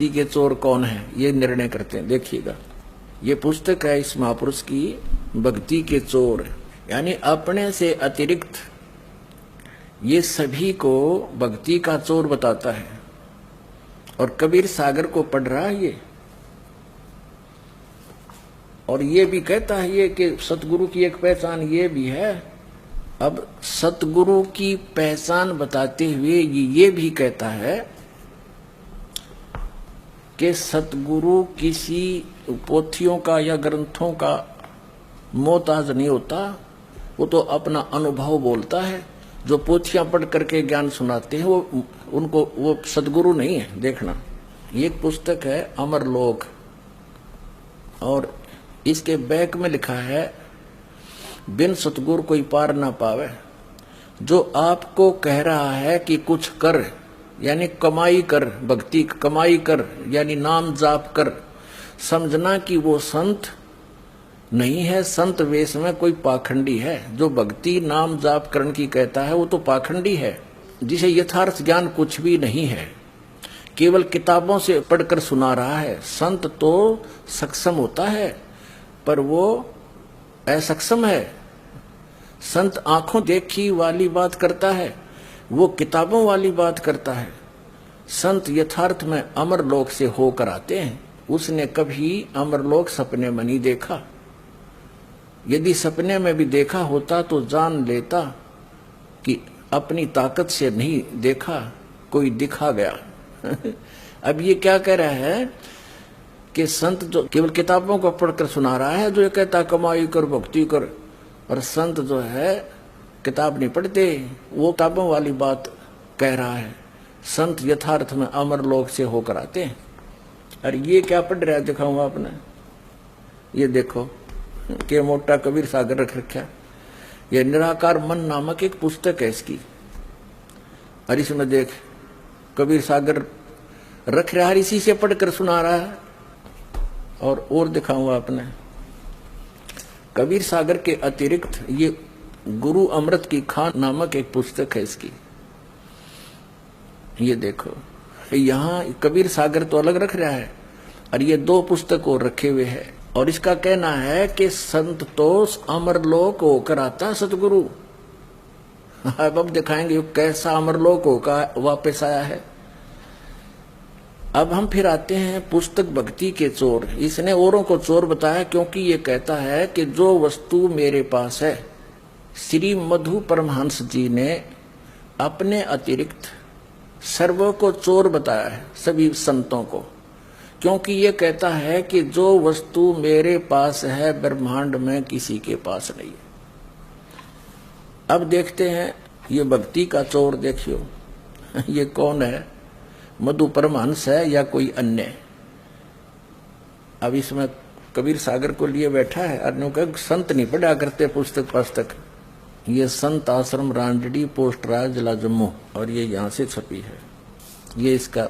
भक्ति के चोर कौन है ये निर्णय करते हैं। देखिएगा, ये पुस्तक है इस महापुरुष की, भक्ति के चोर, यानी अपने से अतिरिक्त ये सभी को भक्ति का चोर बताता है। और कबीर सागर को पढ़ रहा है ये, और ये भी कहता है ये कि सतगुरु की एक पहचान ये भी है। अब सतगुरु की पहचान बताते हुए ये भी कहता है कि सतगुरु किसी पोथियों का या ग्रंथों का मोहताज नहीं होता, वो तो अपना अनुभव बोलता है। जो पोथियां पढ़ करके ज्ञान सुनाते हैं वो सतगुरु नहीं है। देखना, ये एक पुस्तक है अमरलोक, और इसके बैक में लिखा है बिन सतगुरु कोई पार ना पावे। जो आपको कह रहा है कि कुछ कर, यानी कमाई कर, भक्ति कमाई कर, यानी नाम जाप कर, समझना कि वो संत नहीं है। संत वेश में कोई पाखंडी है। जो भक्ति नाम जाप करने की कहता है वो तो पाखंडी है, जिसे यथार्थ ज्ञान कुछ भी नहीं है, केवल किताबों से पढ़कर सुना रहा है। संत तो सक्षम होता है पर वो असक्षम है। संत आंखों देखी वाली बात करता है, वो किताबों वाली बात करता है। संत यथार्थ में अमरलोक से होकर आते हैं। उसने कभी अमरलोक सपने में नहीं देखा। यदि सपने में भी देखा होता तो जान लेता कि अपनी ताकत से नहीं देखा, कोई दिखा गया। अब ये क्या कह रहा है कि संत जो केवल किताबों को पढ़कर सुना रहा है, जो ये कहता कमाई कर भक्ति कर, और संत जो है किताब नहीं पढ़ते, वो किताबों वाली बात कह रहा है। संत यथार्थ में अमरलोक से होकर आते हैं। और ये क्या पढ़ रहा है दिखाऊंगा आपने, ये देखो के मोटा कबीर सागर रख रखा। ये निराकार मन नामक एक पुस्तक है इसकी, और इसमें देख कबीर सागर रख रहा है, इसी से पढ़कर सुना रहा है। और दिखाऊंगा आपने, कबीर सागर के अतिरिक्त ये गुरु अमृत की खान नामक एक पुस्तक है इसकी। ये देखो, यहाँ कबीर सागर तो अलग रख रहा है, और ये दो पुस्तक और रखे हुए हैं। और इसका कहना है कि संत तो अमरलोक होकर आता सतगुरु। अब दिखाएंगे कैसा अमरलोक होकर वापस आया है। अब हम फिर आते हैं पुस्तक भक्ति के चोर। इसने औरों को चोर बताया क्योंकि ये कहता है कि जो वस्तु मेरे पास है, श्री मधु परमहंस जी ने अपने अतिरिक्त सर्व को चोर बताया है, सभी संतों को, क्योंकि ये कहता है कि जो वस्तु मेरे पास है ब्रह्मांड में किसी के पास नहीं है। अब देखते हैं ये भक्ति का चोर। देखियो ये कौन है, मधु परमहंस है या कोई अन्य। अब इसमें कबीर सागर को लिए बैठा है, और संत नहीं पढ़ा करते पुस्तक। ये संत आश्रम रांडडी पोस्ट राज जिला जम्मू, और ये यहां से छपी है। ये इसका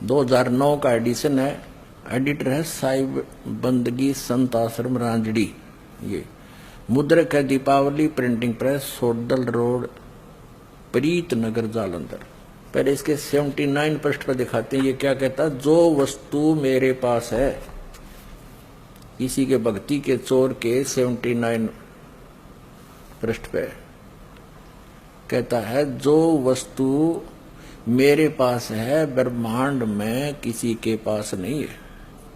(2009) का एडिशन है। एडिटर है साहिब बंदगी संत आश्रम रांजड़ी। ये मुद्रक है दीपावली प्रिंटिंग प्रेस, सोडल रोड, प्रीत नगर, जालंधर। पहले इसके 79 पृष्ठ पर दिखाते हैं ये क्या कहता है। जो वस्तु मेरे पास है, किसी के भक्ति के चोर के 79 पृष्ठ पे कहता है, जो वस्तु मेरे पास है ब्रह्मांड में किसी के पास नहीं है।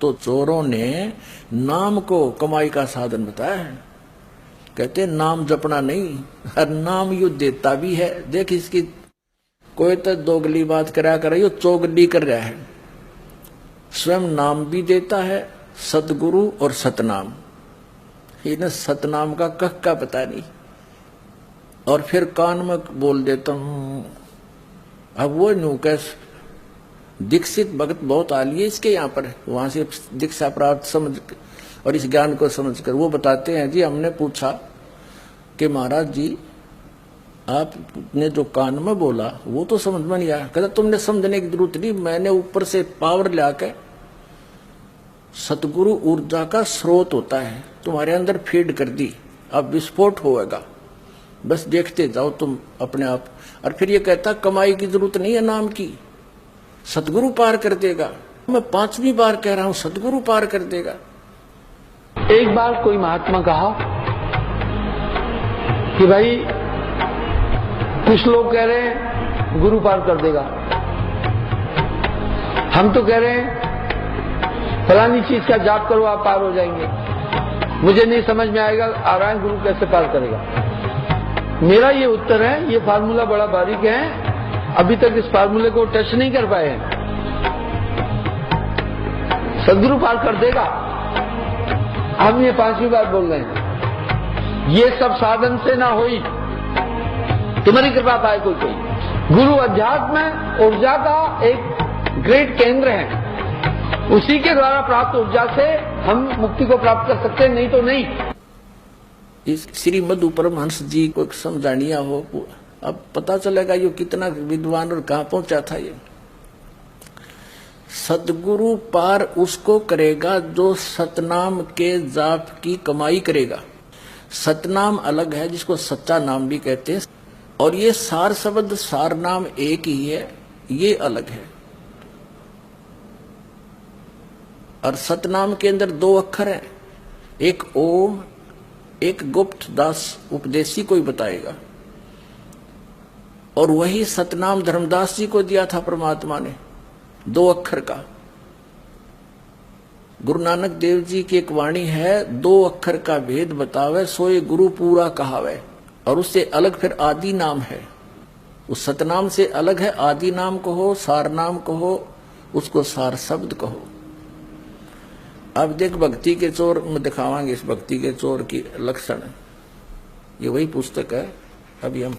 तो चोरों ने नाम को कमाई का साधन बताया है। कहते नाम जपना नहीं, हर नाम यू देता भी है। देख इसकी कोई तो दोगली बात करा कर रही हो, चोगली कर रहा है। स्वयं नाम भी देता है, सतगुरु और सतनाम। इन्हें सतनाम का कह का पता नहीं, और फिर कान में बोल देता हूं। अब वो न्यू कैस दीक्षित भगत बहुत आली है इसके यहाँ पर, वहां से दीक्षा प्राप्त समझ और इस ज्ञान को समझकर वो बताते हैं। जी हमने पूछा कि महाराज जी आपने जो कान में बोला वो तो समझ में नहीं आया। कहता तुमने समझने की जरूरत नहीं, मैंने ऊपर से पावर लाके, सतगुरु ऊर्जा का स्रोत होता है, तुम्हारे अंदर फीड कर दी, अब विस्फोट होएगा। बस देखते जाओ तुम अपने आप। और फिर ये कहता कमाई की जरूरत नहीं है नाम की, सतगुरु पार कर देगा। मैं 5वीं बार कह रहा हूं, सतगुरु पार कर देगा। एक बार कोई महात्मा कहा कि भाई कुछ लोग कह रहे हैं गुरु पार कर देगा, हम तो कह रहे हैं फलानी चीज का जाप करो आप पार हो जाएंगे। मुझे नहीं समझ में आएगा आ रहा है गुरु कैसे पार करेगा। मेरा ये उत्तर है, ये फार्मूला बड़ा बारीक है, अभी तक इस फार्मूले को टच नहीं कर पाए हैं। सदगुरु पार कर देगा, हम ये 5वीं बार बोल रहे हैं। ये सब साधन से ना हुई, तुम्हारी कृपा पाए कोई कोई। गुरु अध्यात्म ऊर्जा का एक ग्रेट केंद्र है, उसी के द्वारा प्राप्त ऊर्जा से हम मुक्ति को प्राप्त कर सकते हैं, नहीं तो नहीं। इस श्री मधु परमहंस जी को समझानिया हो, अब पता चलेगा ये कितना विद्वान और कहां पहुंचा था। ये सतगुरु पार उसको करेगा जो सतनाम के जाप की कमाई करेगा। सतनाम अलग है, जिसको सच्चा नाम भी कहते हैं, और ये सार शब्द सार नाम एक ही है, ये अलग है। और सतनाम के अंदर 2 अक्षर हैं, एक ओम, एक गुप्त दास उपदेशी कोई बताएगा। और वही सतनाम धर्मदास जी को दिया था परमात्मा ने, 2 अक्षर का। गुरु नानक देव जी की एक वाणी है, 2 अक्षर का भेद बतावे सोए गुरु पूरा कहावे। और उससे अलग फिर आदि नाम है, उस सतनाम से अलग है आदि नाम कहो, सार नाम कहो, उसको सार शब्द कहो। अब देख भक्ति के चोर में दिखावांगे, इस भक्ति के चोर की लक्षण। ये वही पुस्तक है, अभी हम